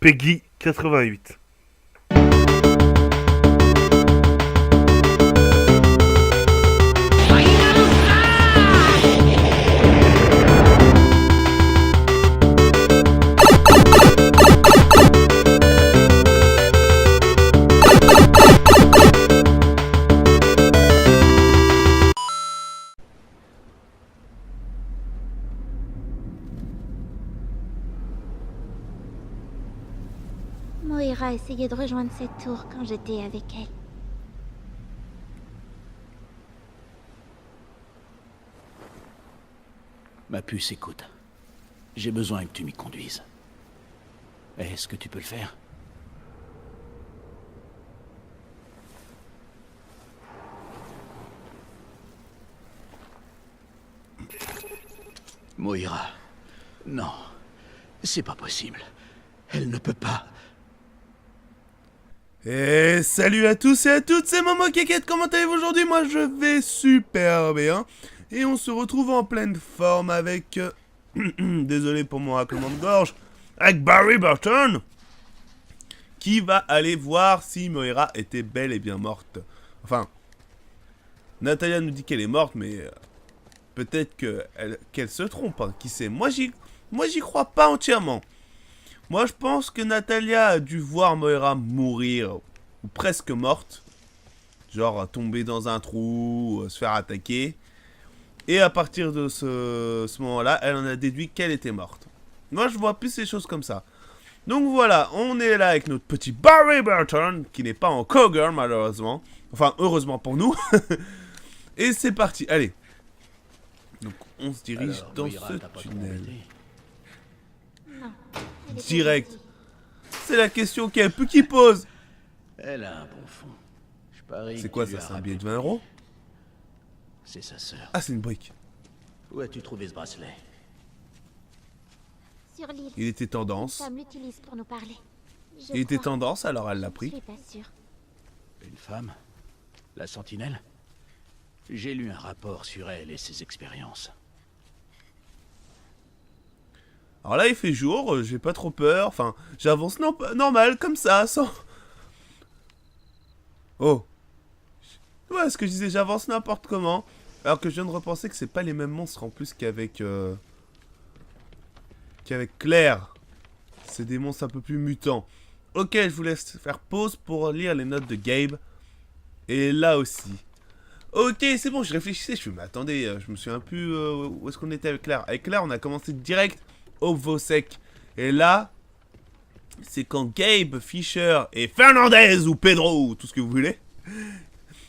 Peggy 88. Moira essayait de rejoindre cette tour quand j'étais avec elle. Ma puce, écoute. J'ai besoin que tu m'y conduises. Est-ce que tu peux le faire? Moira. Non. C'est pas possible. Elle ne peut pas. Et salut à tous et à toutes, c'est Momo Keket, comment allez-vous aujourd'hui? Moi je vais super bien. Et on se retrouve en pleine forme avec... désolé pour mon raclement de gorge. Avec Barry Burton. Qui va aller voir si Moira était bel et bien morte. Enfin, Natalia nous dit qu'elle est morte, mais... peut-être qu'elle se trompe, hein, qui sait. Moi j'y crois pas entièrement. Moi, je pense que Natalia a dû voir Moira mourir, ou presque morte. Genre, tomber dans un trou, se faire attaquer. Et à partir de ce moment-là, elle en a déduit qu'elle était morte. Moi, je vois plus ces choses comme ça. Donc voilà, on est là avec notre petit Barry Burton, qui n'est pas en Cougar, malheureusement. Enfin, heureusement pour nous. Et c'est parti, allez. Donc, on se dirige Alors, dans Moira, ce t'as pas tunnel. trompé. Non. elle était Direct. gentille. C'est la question qui pose. Elle a un bon fond. Je parie C'est que quoi tu lui ça? as C'est un billet de rappelé 20 €? C'est sa sœur. Ah, c'est une brique. Où as-tu trouvé ce bracelet? Sur l'île. Il était Une tendance. femme l'utilise pour nous parler. Je Il était crois. tendance, alors elle l'a Je pris. suis pas sûre. Une femme? La sentinelle? J'ai lu un rapport sur elle et ses expériences. Alors là, il fait jour, j'ai pas trop peur. Enfin, j'avance normal, comme ça, sans... Oh. Ouais, ce que je disais, j'avance n'importe comment. Alors que je viens de repenser que c'est pas les mêmes monstres en plus qu'avec... qu'avec Claire. C'est des monstres un peu plus mutants. Ok, je vous laisse faire pause pour lire les notes de Gabe. Et là aussi. Ok, c'est bon, je réfléchissais, je me mais attendez, je me souviens plus où est-ce qu'on était avec Claire. Avec Claire, on a commencé direct au Vosec. Et là, c'est quand Gabe, Fisher et Fernandez ou Pedro, ou tout ce que vous voulez,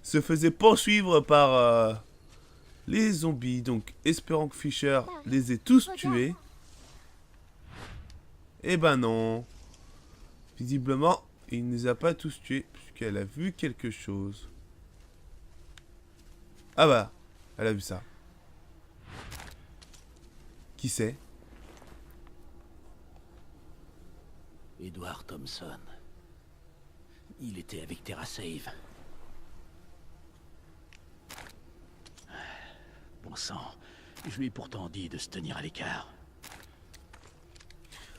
se faisaient poursuivre par les zombies. Donc, espérant que Fisher les ait tous tués. Eh ben non. Visiblement, il ne les a pas tous tués, puisqu'elle a vu quelque chose. Ah bah, elle a vu ça. Qui c'est? Edward Thompson. Il était avec TerraSave. Bon sang, je lui ai pourtant dit de se tenir à l'écart.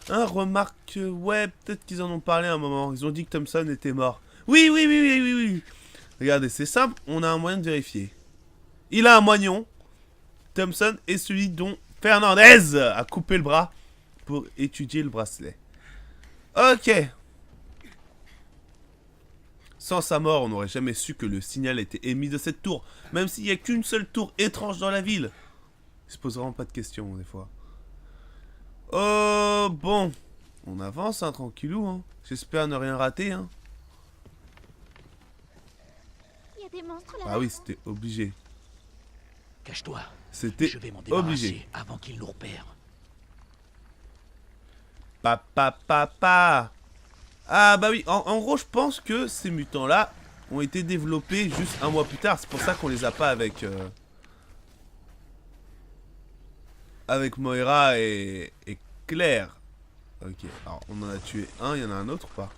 Ah, remarque, ouais, peut-être qu'ils en ont parlé à un moment. Ils ont dit que Thompson était mort. Oui, oui, oui, oui, oui, oui. Regardez, c'est simple, on a un moyen de vérifier. Il a un moignon. Thompson est celui dont Fernandez a coupé le bras pour étudier le bracelet. Ok. Sans sa mort, on n'aurait jamais su que le signal était émis de cette tour. Même s'il n'y a qu'une seule tour étrange dans la ville. Il se pose vraiment pas de questions, des fois. Oh, bon. On avance, hein, tranquillou, hein. J'espère ne rien rater, hein. Il y a des monstres là. Ah oui, c'était obligé. Cache-toi. C'était Je vais m'en débarrasser obligé. avant qu'il nous repère. Papa. Ah bah oui, en gros, je pense que ces mutants-là ont été développés juste un mois plus tard. C'est pour ça qu'on les a pas avec... avec Moira et Claire. Ok, alors on en a tué un, il y en a un autre ou pas?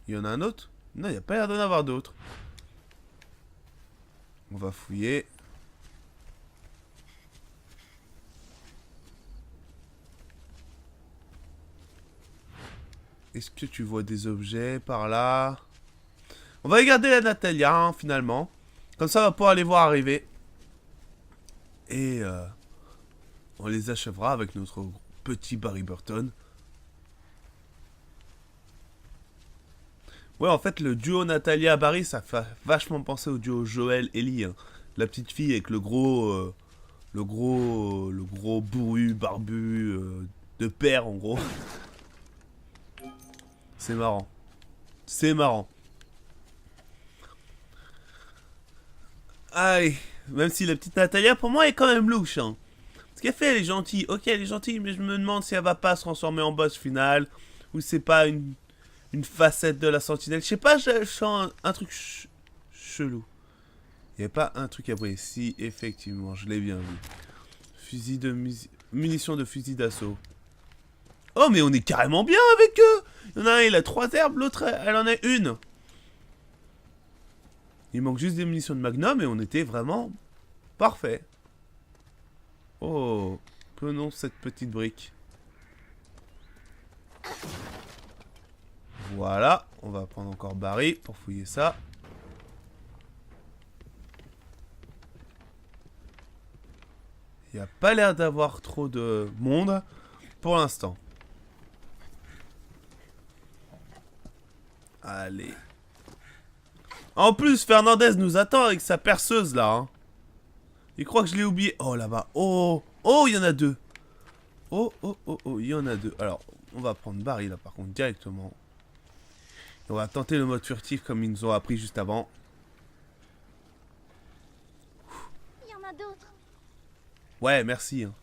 Il y en a un autre? Non, il n'y a pas l'air d'en avoir d'autres. On va fouiller. Est-ce que tu vois des objets par là? On va regarder la Natalia, hein, finalement. Comme ça, on va pouvoir les voir arriver. Et on les achèvera avec notre petit Barry Burton. Ouais, en fait, le duo Natalia-Barry, ça fait vachement penser au duo Joël-Ellie. Hein. La petite fille avec le gros bourru, barbu, de père, en gros. C'est marrant. C'est marrant. Aïe. Même si la petite Natalia, pour moi, est quand même louche. Hein. Ce qu'elle fait, elle est gentille. Ok, elle est gentille, mais je me demande si elle va pas se transformer en boss final. Ou c'est pas une facette de la sentinelle. Je sais pas, je sens un truc chelou. Il n'y a pas un truc à voir ici. Effectivement, je l'ai bien vu. Fusil de munitions de fusil d'assaut. Oh, mais on est carrément bien avec eux. Il y en a un, il a 3 herbes, l'autre, elle en a une. Il manque juste des munitions de magnum et on était vraiment parfait. Oh, prenons cette petite brique. Voilà, on va prendre encore Barry pour fouiller ça. Il n'y a pas l'air d'avoir trop de monde pour l'instant. Allez. En plus, Fernandez nous attend avec sa perceuse là. Hein. Il croit que je l'ai oublié. Oh là-bas. Oh. Oh, il y en a 2. Oh, oh, oh, oh, il y en a 2. Alors, on va prendre Barry là par contre directement. Et on va tenter le mode furtif comme ils nous ont appris juste avant. Il y en a d'autres. Ouais, merci. Hein.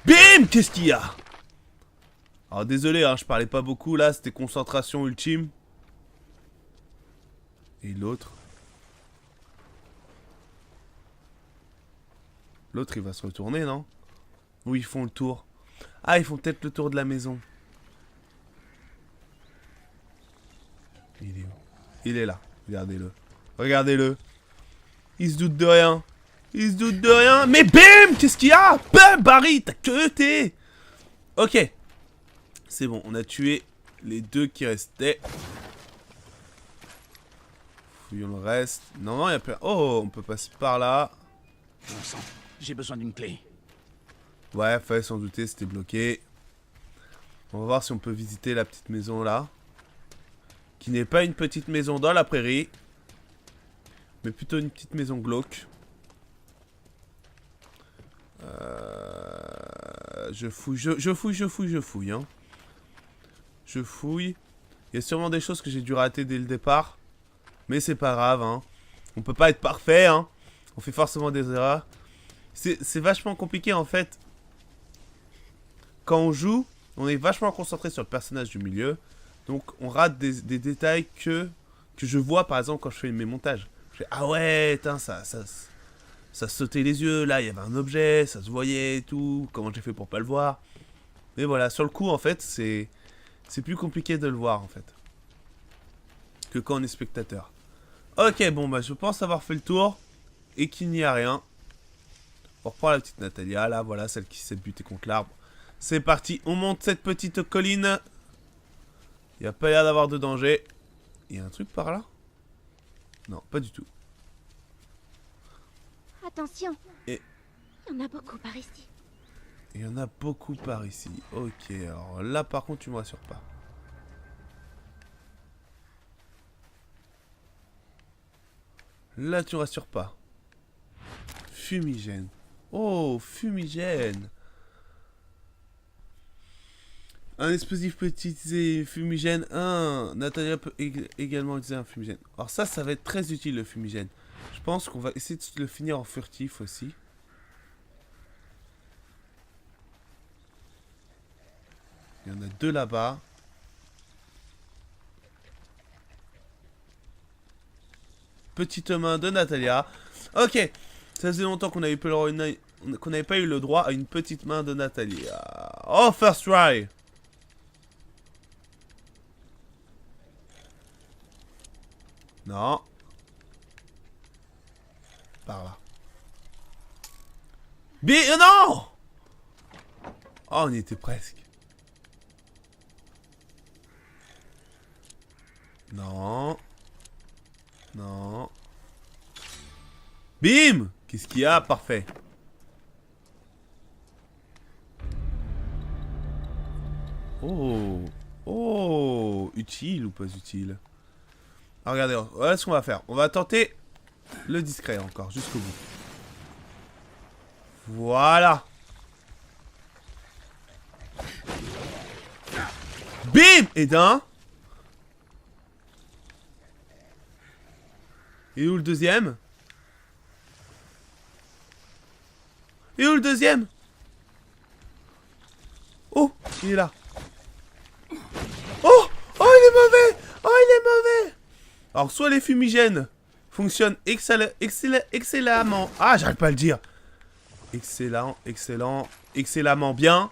Bim! Qu'est-ce qu'il y a? Alors désolé, hein, je parlais pas beaucoup là, c'était concentration ultime. Et l'autre? L'autre il va se retourner, non? Ou ils font le tour? Ah, ils font peut-être le tour de la maison. Il est où? Il est là, regardez-le. Regardez-le. Il se doute de rien. Il se doute de rien. Mais bim! Qu'est-ce qu'il y a? Bam! Barry, t'as que t'es. Ok. C'est bon, on a tué les 2 qui restaient. Fouillons le reste. Non, non, il y a plus... Oh, on peut passer par là. Bon sang, j'ai besoin d'une clé. Ouais, fallait s'en douter, c'était bloqué. On va voir si on peut visiter la petite maison là. Qui n'est pas une petite maison dans la prairie. Mais plutôt une petite maison glauque. Je fouille, je fouille. Hein. Je fouille. Il y a sûrement des choses que j'ai dû rater dès le départ. Mais c'est pas grave. Hein. On peut pas être parfait. Hein. On fait forcément des erreurs. C'est vachement compliqué en fait. Quand on joue, on est vachement concentré sur le personnage du milieu. Donc on rate des détails que je vois par exemple quand je fais mes montages. Je fais ah ouais, ça sautait les yeux, là il y avait un objet, ça se voyait et tout. Comment j'ai fait pour pas le voir? Mais voilà, sur le coup en fait c'est plus compliqué de le voir en fait. Que quand on est spectateur. Ok, bon bah je pense avoir fait le tour. Et qu'il n'y a rien. On reprend la petite Natalia, là voilà, celle qui s'est butée contre l'arbre. C'est parti, on monte cette petite colline. Il n'y a pas l'air d'avoir de danger. Il y a un truc par là? Non, pas du tout. Attention. Et... il y en a beaucoup par ici. il y en a beaucoup par ici. Ok, alors là par contre tu me rassures pas. Là tu me rassures pas. Fumigène. Oh, fumigène. Un explosif petit fumigène 1. Natalia peut également utiliser un fumigène. Alors ça va être très utile le fumigène. Je pense qu'on va essayer de le finir en furtif aussi. Il y en a 2 là-bas. Petite main de Natalia. Ok. Ça faisait longtemps qu'on n'avait pas eu le droit à une petite main de Natalia. Oh, first try. Non. Par là. Non! Oh, on y était presque. Non. Non. Bim! Qu'est-ce qu'il y a? Parfait. Oh. Oh. Utile ou pas utile? Ah, regardez, voilà ce qu'on va faire. On va tenter le discret encore, jusqu'au bout. Voilà. Bim! Et d'un. Et où le deuxième? Et où le deuxième? Oh, il est là. Oh! Oh, il est mauvais! Oh, il est mauvais! Alors, soit les fumigènes fonctionnent excellemment. Ah, j'arrive pas à le dire. Excellent, excellent, excellemment bien.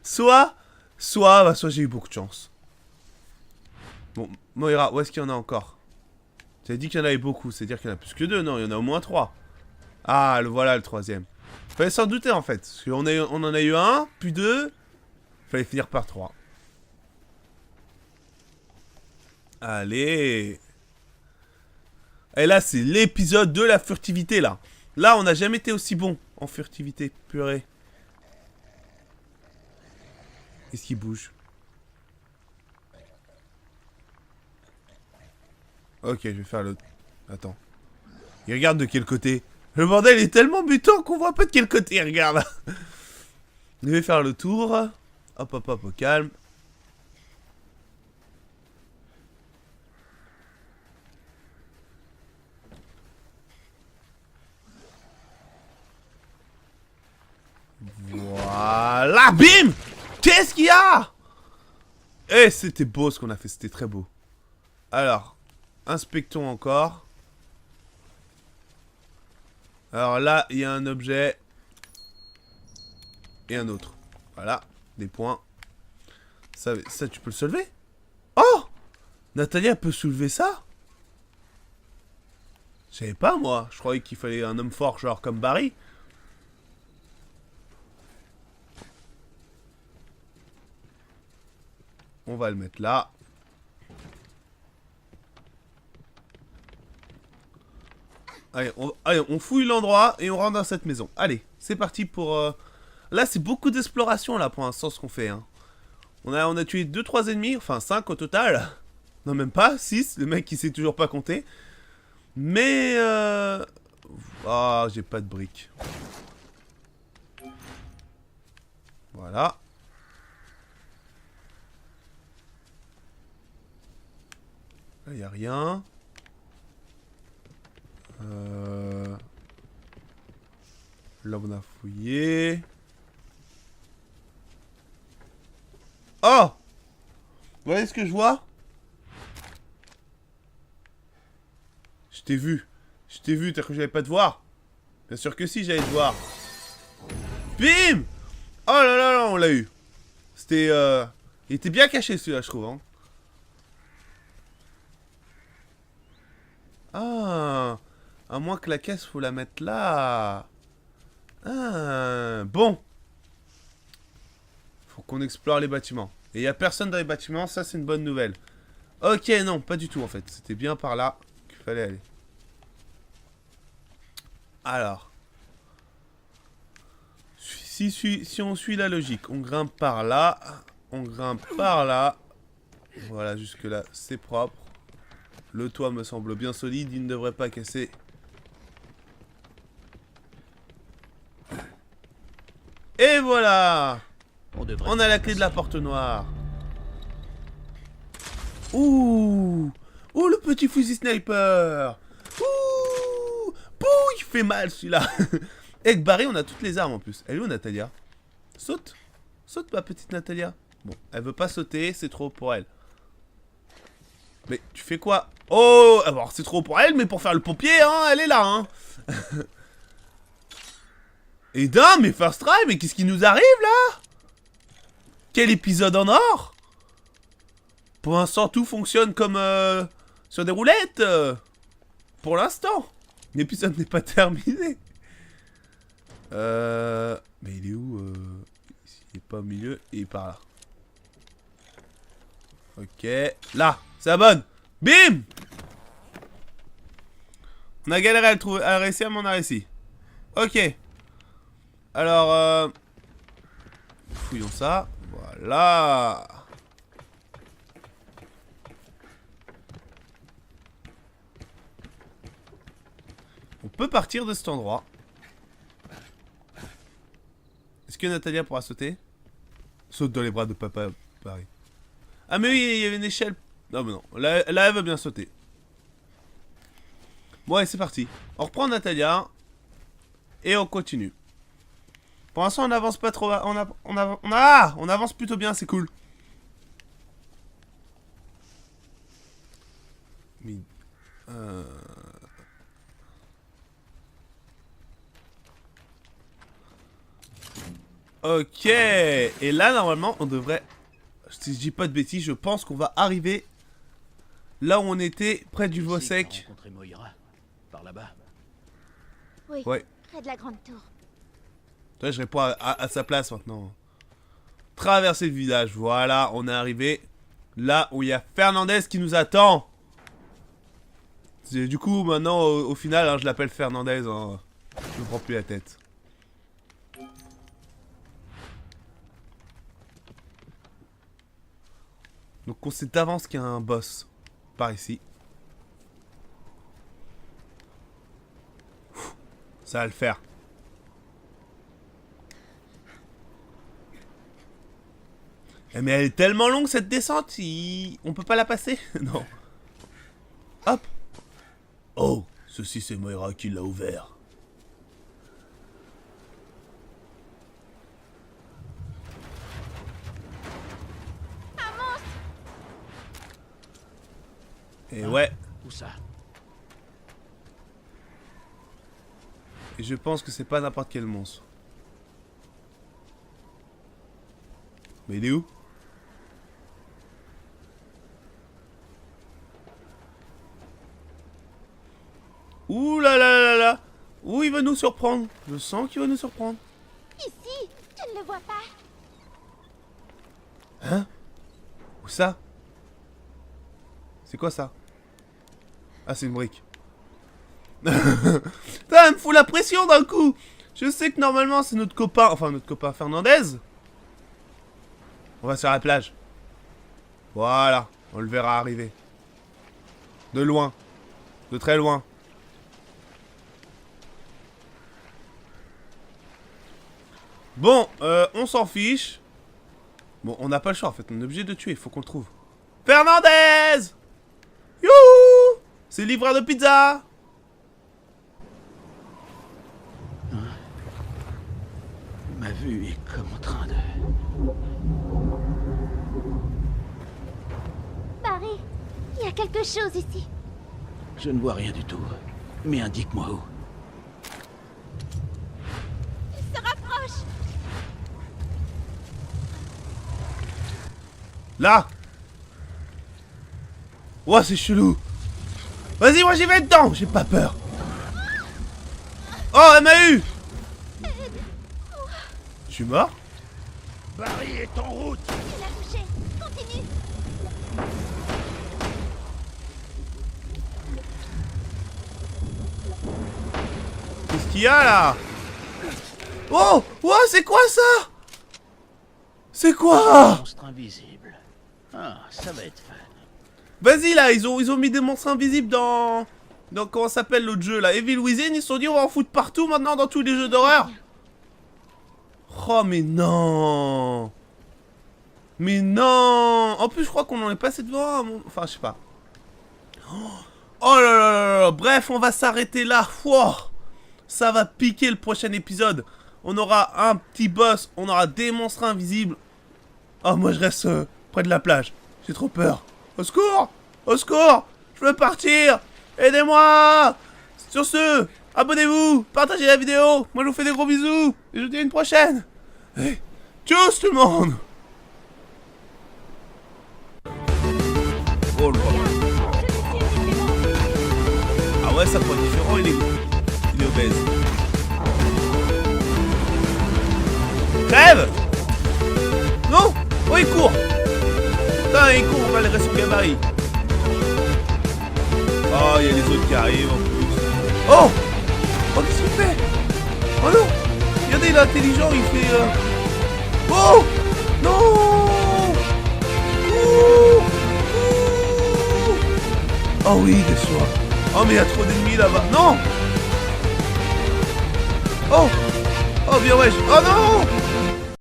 soit j'ai eu beaucoup de chance. Bon, Moira, où est-ce qu'il y en a encore? Tu as dit qu'il y en avait beaucoup, c'est-à-dire qu'il y en a plus que 2, non, il y en a au moins 3. Ah, le voilà le troisième. Fallait s'en douter en fait, parce qu'on on en a eu 1, puis 2. Fallait finir par 3. Allez. Et là, c'est l'épisode de la furtivité, là. Là, on n'a jamais été aussi bon en furtivité, purée. Est-ce qu'il bouge? Ok, je vais faire le... Attends. Il regarde de quel côté? Le bordel est tellement butant qu'on voit pas de quel côté il regarde. Je vais faire le tour. Hop, hop, hop, au calme. Voilà, bim! Qu'est-ce qu'il y a? Eh, c'était beau ce qu'on a fait, c'était très beau. Alors, inspectons encore. Alors là, il y a un objet. Et un autre. Voilà, des points. Ça, tu peux le soulever? Oh! Natalia peut soulever ça? Je savais pas, moi. Je croyais qu'il fallait un homme fort, genre comme Barry. On va le mettre là. Allez, on fouille l'endroit et on rentre dans cette maison. Allez, c'est parti pour... Là, c'est beaucoup d'exploration, là, pour l'instant, ce qu'on fait. Hein. On a tué 2-3 ennemis, enfin 5 au total. Non, même pas, 6. Le mec, il sait toujours pas compter. Mais... Ah, j'ai pas de briques. Voilà. Là, y a rien. Là, on a fouillé. Oh! Vous voyez ce que je vois? Je t'ai vu. Je t'ai vu, t'as cru que j'allais pas te voir? Bien sûr que si, j'allais te voir. Bim! Oh là là là, on l'a eu. C'était... Il était bien caché celui-là, je trouve. Hein. Ah! À moins que la caisse, faut la mettre là. Ah, bon. Faut qu'on explore les bâtiments. Et il n'y a personne dans les bâtiments, ça c'est une bonne nouvelle. Ok, non, pas du tout en fait. C'était bien par là qu'il fallait aller. Alors. Si on suit la logique, on grimpe par là. On grimpe par là. Voilà, jusque là, c'est propre. Le toit me semble bien solide, il ne devrait pas casser. Et voilà! On a la clé de la porte noire. Ouh! Oh, le petit fusil sniper! Ouh! Pouh! Il fait mal celui-là! Avec Barry, on a toutes les armes en plus. Elle est où, Natalia? Saute! Saute, ma petite Natalia. Bon, elle veut pas sauter, c'est trop pour elle. Mais tu fais quoi? Oh! Alors, c'est trop pour elle, mais pour faire le pompier, hein, elle est là, hein! Et d'un, mais First Try, mais qu'est-ce qui nous arrive là? Quel épisode en or? Pour l'instant, tout fonctionne comme sur des roulettes. Pour l'instant. L'épisode n'est pas terminé. Mais il est où il est pas au milieu, il est par là. Ok. Là, c'est la bonne. Bim! On a galéré à le trouver, à réussir, mais on a réussi. Ok. Alors, fouillons ça. Voilà. On peut partir de cet endroit. Est-ce que Natalia pourra sauter? Saute dans les bras de papa, pareil. Ah mais oui, il y avait une échelle. Non mais non, là elle va bien sauter. Bon allez, c'est parti. On reprend Natalia. Et on continue. Pour l'instant on avance pas trop. On avance plutôt bien, c'est cool. Mais... Ok. Et là normalement on devrait... Si je dis pas de bêtises, je pense qu'on va arriver là où on était, près du Vosek. Par là-bas. Oui, ouais. Près de la grande tour. Toi, je réponds à sa place maintenant. Traverser le village, voilà, on est arrivé là où il y a Fernandez qui nous attend. Du coup, maintenant, au final, hein, je l'appelle Fernandez. Hein. Je me prends plus la tête. Donc on sait d'avance qu'il y a un boss par ici. Ça va le faire. Mais elle est tellement longue cette descente, on peut pas la passer. Non. Hop. Oh, ceci c'est Moira qui l'a ouvert. Et ouais. Où ça? Et je pense que c'est pas n'importe quel monstre. Mais il est où? Ouh là là là là. Où il va nous surprendre? Je sens qu'il va nous surprendre. Ici, tu ne le vois pas. Hein? Où ça? C'est quoi ça? Ah, c'est une brique. Ça me fout la pression d'un coup. Je sais que normalement c'est notre copain, enfin notre copain Fernandez. On va sur la plage. Voilà, on le verra arriver. De loin. De très loin. Bon, on s'en fiche. Bon, on n'a pas le choix en fait, on est obligé de tuer, il faut qu'on le trouve. Fernandez! Youhou! C'est le livreur de pizza! Ma vue est comme en train de... Barry, il y a quelque chose ici. Je ne vois rien du tout. Mais indique-moi où. Il se rapproche. Là! Ouah, c'est chelou! Vas-y, moi j'y vais dedans! J'ai pas peur! Oh, elle m'a eu! Je suis mort? Barry est en route! Il l'a touché. Continue. Qu'est-ce qu'il y a là? Oh! Ouah, c'est quoi ça? C'est quoi? Monstre invisible. Ah, ça va être fun. Vas-y là, ils ont mis des monstres invisibles dans comment s'appelle l'autre jeu là, Evil Within, ils se sont dit on va en foutre partout maintenant dans tous les jeux d'horreur. Oh mais non. Mais non. En plus je crois qu'on en est passé devant, enfin je sais pas. Oh là là là là. Bref, on va s'arrêter là. Wow. Ça va piquer le prochain épisode. On aura un petit boss, on aura des monstres invisibles. Oh moi je reste près de la plage. J'ai trop peur. Au secours! Au secours! Je veux partir! Aidez-moi! Sur ce, abonnez-vous, partagez la vidéo. Moi je vous fais des gros bisous. Et je vous dis à une prochaine. Et tchuss tout le monde! Oh le bordel. Ah ouais, ça prend différent, il est obèse. Crève! Non! Oh, il court! Putain, il court malgré son gabarit. Oh, il y a les autres qui arrivent en plus. Oh! Oh, qu'est-ce qu'il fait? Oh non! Regardez, il est intelligent, il fait... Oh! Non! Ouh! Oh oui, des soirs. Oh, mais il y a trop d'ennemis là-bas. Non! Oh! Oh, bien wesh. Oh non!